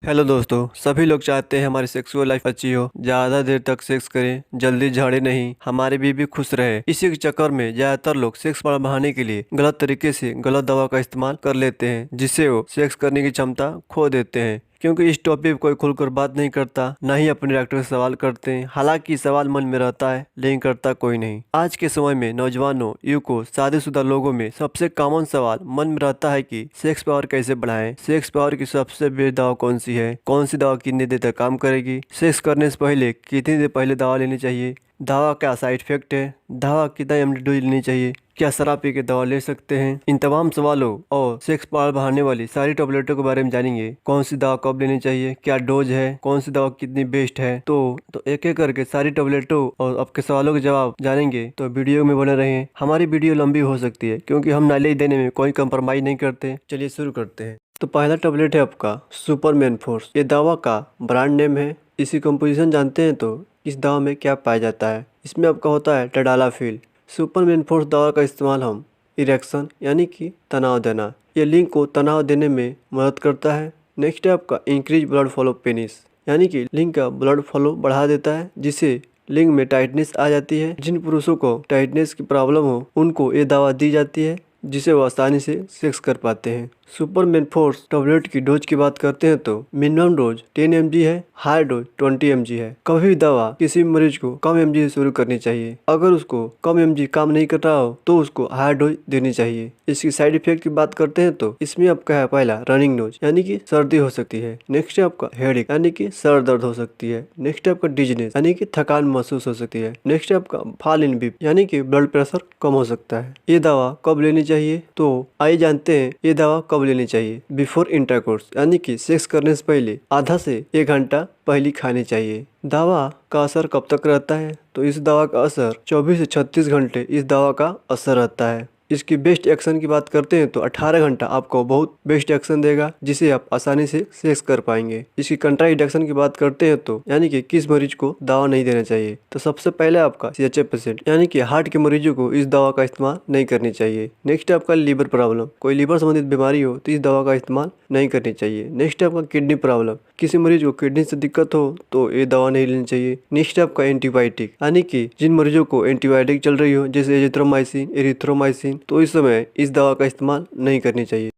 Hello दोस्तों, सभी लोग चाहते हैं हमारी सेक्सुअल लाइफ अच्छी हो, ज्यादा देर तक सेक्स करें, जल्दी झाड़े नहीं, हमारी बीवी खुश रहे। इसी के चक्कर में ज्यादातर लोग सेक्स बढ़ाने के लिए गलत तरीके से गलत दवा का इस्तेमाल कर लेते हैं, जिससे वो सेक्स करने की क्षमता खो देते हैं। क्योंकि इस टॉपिक पे कोई खुलकर बात नहीं करता, ना ही अपने डॉक्टर से सवाल करते हैं। हालांकि सवाल मन में रहता है, लेकिन करता कोई नहीं। आज के समय में नौजवानों, युवकों, शादीशुदा लोगों में सबसे कॉमन सवाल मन में रहता है कि सेक्स पावर कैसे बढ़ाएं, सेक्स पावर की सबसे बेस्ट दवा कौन सी है, कौन सी दवा कितनी देर तक काम करेगी, सेक्स करने से पहले कितनी देर पहले दवा लेनी चाहिए, दवा क्या साइड इफेक्ट है, दवा कितना एमडी डोज लेनी चाहिए, क्या शराब पी के दवा ले सकते हैं। इन तमाम सवालों और सेक्स पावर बढ़ाने वाली सारी टैबलेटों के बारे में जानेंगे। कौन सी दवा कब लेनी चाहिए, क्या डोज है, कौन सी दवा कितनी बेस्ट है। तो एक एक करके सारी टैबलेटों और आपके सवालों के जवाब जानेंगे, तो वीडियो में बने रहें। हमारी वीडियो लंबी हो सकती है क्योंकि हम नॉलेज देने में कोई कंप्रोमाइज नहीं करते। चलिए शुरू करते हैं। तो पहला टैबलेट है आपका सुपरमैन फोर्स। ये दवा का ब्रांड नेम है। इसकी कंपोजिशन जानते हैं तो इस दवा में क्या पाया जाता है। इसमें आपका होता है टडालाफिल। सुपरमैन फोर्स दवा का इस्तेमाल हम इरेक्शन यानी कि तनाव देना, ये लिंग को तनाव देने में मदद करता है। नेक्स्ट है आपका इंक्रीज ब्लड फ्लो पेनिस, यानी कि लिंग का ब्लड फ्लो बढ़ा देता है, जिससे लिंग में टाइटनेस आ जाती है। जिन पुरुषों को टाइटनेस की प्रॉब्लम हो उनको ये दवा दी जाती है, जिसे वो आसानी से सेक्स कर पाते हैं। सुपरमैन फोर्स टैबलेट की डोज की बात करते हैं तो मिनिमम डोज 10 mg है, हाई डोज 20 mg है। कभी भी दवा किसी मरीज को कम mg से शुरू करनी चाहिए। अगर उसको कम mg काम नहीं कर रहा हो तो उसको हाई डोज देनी चाहिए। इसकी साइड इफेक्ट की बात करते हैं तो इसमें आपका है पहला रनिंग नोज, यानी कि सर्दी हो सकती है। नेक्स्ट है आपका हेडेक, यानी कि सर दर्द हो सकती है। नेक्स्ट है आपका डिजनेस, यानी कि थकान महसूस हो सकती है। नेक्स्ट है आपका फॉल इन बीपी, यानी कि ब्लड प्रेशर कम हो सकता है। ये दवा कब लेनी चाहिए, तो आइए जानते हैं ये दवा कब लेनी चाहिए। बिफोर इंटरकोर्स, यानी कि सेक्स करने से पहले आधा से 1 घंटा पहले खानी चाहिए। दवा का असर कब तक रहता है, तो इस दवा का असर 24 से 36 घंटे इस दवा का असर रहता है। इसकी बेस्ट एक्शन की बात करते हैं तो 18 घंटा आपको बहुत बेस्ट एक्शन देगा, जिसे आप आसानी से सेक्स कर पाएंगे। इसकी कंट्राइंडेक्शन की बात करते हैं तो यानी कि किस मरीज को दवा नहीं देना चाहिए, तो सबसे पहले आपका CHF पेशेंट, यानी कि हार्ट के मरीजों को इस दवा का इस्तेमाल नहीं करनी चाहिए। नेक्स्ट आपका लीवर प्रॉब्लम, कोई लीवर संबंधित बीमारी हो तो इस दवा का इस्तेमाल नहीं करनी चाहिए। नेक्स्ट आपका किडनी प्रॉब्लम, किसी मरीज को किडनी से दिक्कत हो तो ये दवा नहीं लेनी चाहिए। नेक्स्ट आपका एंटीबायोटिक, यानी कि जिन मरीजों को एंटीबायोटिक चल रही हो जैसे एजिथ्रोमाइसिन, एरिथ्रोमाइसिन, तो इस समय इस दवा का इस्तेमाल नहीं करनी चाहिए।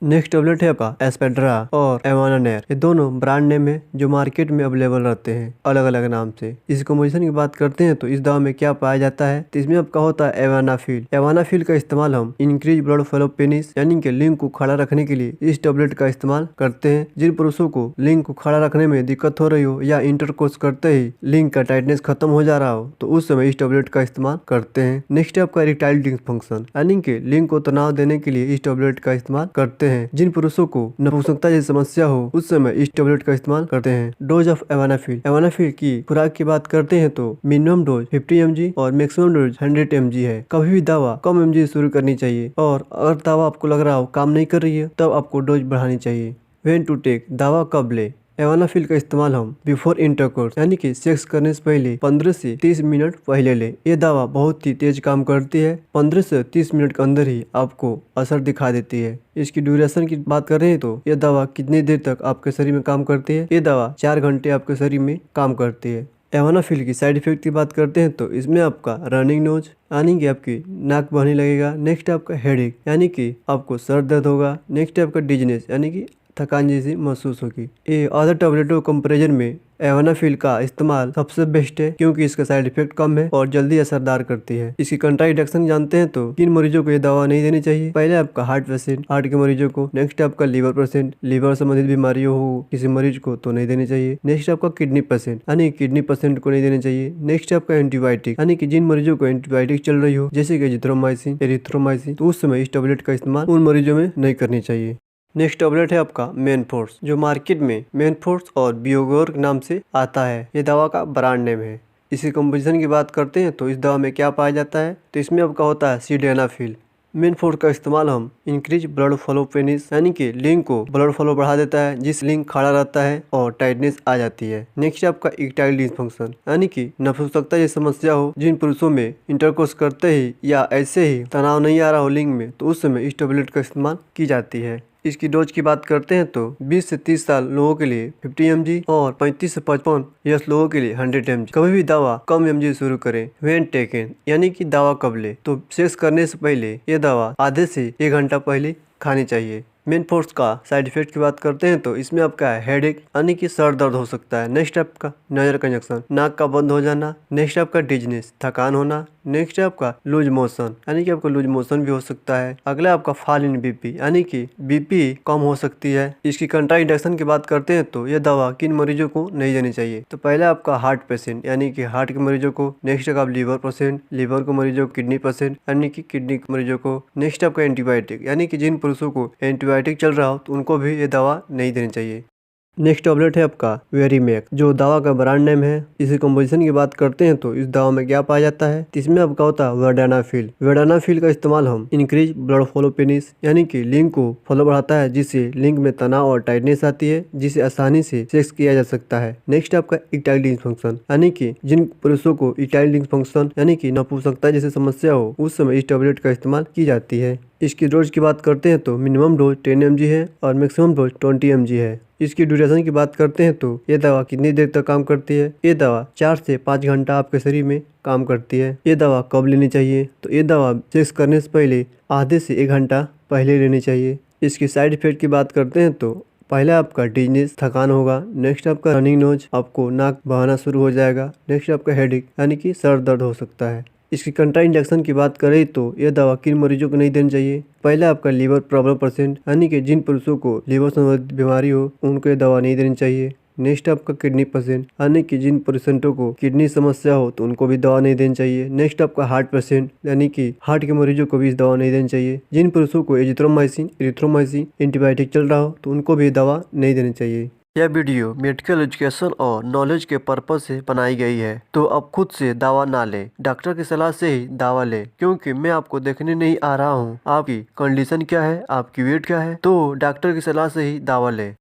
नेक्स्ट टैबलेट है आपका एस्पेड्रा और एवानानेर। ये दोनों ब्रांड नेम है जो मार्केट में अवेलेबल रहते हैं अलग अलग नाम से। इस कॉम्पोजिशन की बात करते हैं तो इस दवा में क्या पाया जाता है, तो इसमें आपका होता है एवानाफिल। एवानाफिल का इस्तेमाल हम इंक्रीज ब्लड फ्लो पेनिस, यानी कि लिंग को खड़ा रखने के लिए इस टैबलेट का इस्तेमाल करते हैं। जिन पुरुषों को लिंग को खड़ा रखने में दिक्कत हो रही हो या इंटरकोर्स करते ही लिंग का टाइटनेस खत्म हो जा रहा हो तो उस समय इस टैबलेट का इस्तेमाल करते हैं। नेक्स्ट है आपका इरेक्टाइल डिस्फंक्शन, यानी कि लिंग को तनाव देने के लिए इस टैबलेट का इस्तेमाल करते हैं। जिन पुरुषों को नपुंसकता जैसी समस्या हो उस समय इस टैबलेट का इस्तेमाल करते हैं। डोज ऑफ एवानाफिल, एवानाफिल की खुराक की बात करते हैं तो मिनिमम डोज 50 mg और मैक्सिमम डोज 100 mg है। कभी भी दवा कम mg से शुरू करनी चाहिए, और अगर दवा आपको लग रहा हो काम नहीं कर रही है तब आपको डोज बढ़ानी चाहिए। व्हेन टू टेक, दवा कब ले। एवानाफिल का इस्तेमाल हम बिफोर इंटरकोर्स, यानी कि सेक्स करने से पहले 15 से 30 मिनट पहले ले। ये दवा बहुत ही तेज काम करती है, 15 से 30 मिनट के अंदर ही आपको असर दिखा देती है। इसकी ड्यूरेशन की बात कर रहे हैं तो ये दवा कितनी देर तक आपके शरीर में काम करती है, ये दवा 4 घंटे आपके शरीर में काम करती है। एवानाफिल की साइड इफेक्ट की बात करते हैं तो इसमें आपका रनिंग नोज, यानी कि आपकी नाक बहने लगेगा। नेक्स्ट आपका हेडेक, यानी कि आपको सर दर्द होगा। नेक्स्ट आपका डिजनेस, यानी कि थकान जैसी महसूस होगी। ये अदर टैबलेटों कंपैरिजन में एवानाफिल का इस्तेमाल सबसे बेस्ट है, क्योंकि इसका साइड इफेक्ट कम है और जल्दी असरदार करती है। इसकी कंट्राइंडेक्शन जानते हैं तो किन मरीजों को ये दवा नहीं देनी चाहिए। पहले आपका हार्ट पेशेंट, हार्ट के मरीजों को। नेक्स्ट आपका लीवर पेशेंट, लीवर संबंधित बीमारियों हो किसी मरीज को तो नहीं देनी चाहिए। नेक्स्ट आपका किडनी पेशेंट, यानी किडनी पेशेंट को नहीं देनी चाहिए। नेक्स्ट आपका एंटीबायोटिक, यानी कि जिन मरीजों को एंटीबायोटिक चल रही हो जैसे कि एजिथ्रोमाइसिन, एरिथ्रोमाइसिन, तो उस समय इस टैबलेट का इस्तेमाल उन मरीजों में नहीं करनी चाहिए। नेक्स्ट टैबलेट है आपका मेन फोर्स, जो मार्केट में मेन फोर्स और बियोगोर के नाम से आता है। ये दवा का ब्रांड नेम है। इसी कंपोजिशन की बात करते हैं तो इस दवा में क्या पाया जाता है, तो इसमें आपका होता है सिल्डेनाफिल। मेन फोर्स का इस्तेमाल हम इंक्रीज ब्लड फ्लो पेनिस, यानी कि लिंग को ब्लड फ्लो बढ़ा देता है, जिस लिंग खड़ा रहता है और टाइटनेस आ जाती है। नेक्स्ट आपका इरेक्टाइल डिस्फंक्शन, यानी कि नपुंसकता जैसी समस्या हो। जिन पुरुषों में इंटरकोर्स करते ही या ऐसे ही तनाव नहीं आ रहा हो लिंग में, तो उस समय इस टैबलेट का इस्तेमाल की जाती है। इसकी डोज की बात करते हैं तो 20 से 30 साल लोगों के लिए 50 mg और 35 से 55 ईयर्स लोगों के लिए 100 mg। कभी भी दवा कम mg शुरू करें। व्हेन टेकन यानी कि दवा कब ले, तो सेक्स करने से पहले ये दवा आधे से 1 घंटा पहले खानी चाहिए। मेन फोर्स का साइड इफेक्ट की बात करते हैं तो इसमें आपका हेडेक यानी कि सर दर्द हो सकता है। नेक्स्ट आपका नजर का इंजेक्शन, नाक का बंद हो जाना। नेक्स्ट आपका डिजनेस, थकान होना। नेक्स्ट आपका लूज मोशन यानी कि आपका लूज मोशन भी हो सकता है। अगला आपका फॉल इन बीपी यानी कि बीपी कम हो सकती है। इसकी कंट्रा इंडक्शन की बात करते हैं तो यह दवा किन मरीजों को नहीं देनी चाहिए, तो पहला आपका हार्ट पेशेंट यानी कि हार्ट के मरीजों को। नेक्स्ट आप लीवर पेशेंट, लीवर के मरीजों को। किडनी पेशेंट यानी कि किडनी के मरीजों को। नेक्स्ट आपका एंटीबायोटिक यानी कि जिन पुरुषों को एंटीबायोटिक चल रहा हो तो उनको भी ये दवा नहीं देनी चाहिए। नेक्स्ट टैबलेट है आपका वेरीमेक, जो दवा का ब्रांड नेम है। इसकी कंपोजिशन की बात करते हैं तो इस दवा में क्या पाया जाता है, तो इसमें आपका होता है वर्डानाफिल। वर्डानाफिल का इस्तेमाल हम इंक्रीज ब्लड फ्लो पेनिस यानी कि लिंग को फ्लो बढ़ाता है, जिससे लिंग में तनाव और टाइटनेस आती है, जिसे आसानी से सेक्स किया जा सकता है। नेक्स्ट आपका इरेक्टाइल डिसफंक्शन यानी कि जिन पुरुषों को इरेक्टाइल डिसफंक्शन यानी कि नपुंसकता जैसे समस्या हो, उस समय इस टैबलेट का इस्तेमाल की जाती है। इसकी डोज की बात करते हैं तो मिनिमम डोज 10 mg है और मैक्सिमम डोज 20 mg है। इसकी ड्यूरेशन की बात करते हैं तो ये दवा कितनी देर तक काम करती है, ये दवा 4 से 5 घंटा आपके शरीर में काम करती है। ये दवा कब लेनी चाहिए, तो ये दवा सेक्स करने से पहले आधे से 1 घंटा पहले लेनी चाहिए। इसकी साइड इफेक्ट की बात करते हैं तो पहला आपका डिजनेस, थकान होगा। नेक्स्ट आपका रनिंग नोज, आपको नाक बहाना शुरू हो जाएगा। नेक्स्ट आपका हेडेक यानी कि सर दर्द हो सकता है। इसकी कंट्रा इंजेक्शन की बात करें तो यह दवा किन मरीजों को नहीं देनी चाहिए, पहला आपका लीवर प्रॉब्लम पेशेंट यानी कि जिन पुरुषों को लीवर संबंधित बीमारी हो उनको ये दवा नहीं देनी चाहिए। नेक्स्ट आपका किडनी पेशेंट यानी कि जिन पेशेंटों को किडनी समस्या हो तो उनको भी दवा नहीं देनी चाहिए। नेक्स्ट आपका हार्ट पेशेंट यानी कि हार्ट के मरीजों को भी इस दवा नहीं देनी चाहिए। जिन पुरुषों को एजिथ्रोमाइसिन, इरिथ्रोमाइसिन एंटीबायोटिक चल रहा हो तो उनको भी दवा नहीं देनी चाहिए। यह वीडियो मेडिकल एजुकेशन और नॉलेज के पर्पज से बनाई गई है, तो अब खुद से दावा ना ले, डॉक्टर की सलाह से ही दावा ले, क्योंकि मैं आपको देखने नहीं आ रहा हूँ आपकी कंडीशन क्या है, आपकी वेट क्या है, तो डॉक्टर की सलाह से ही दावा ले।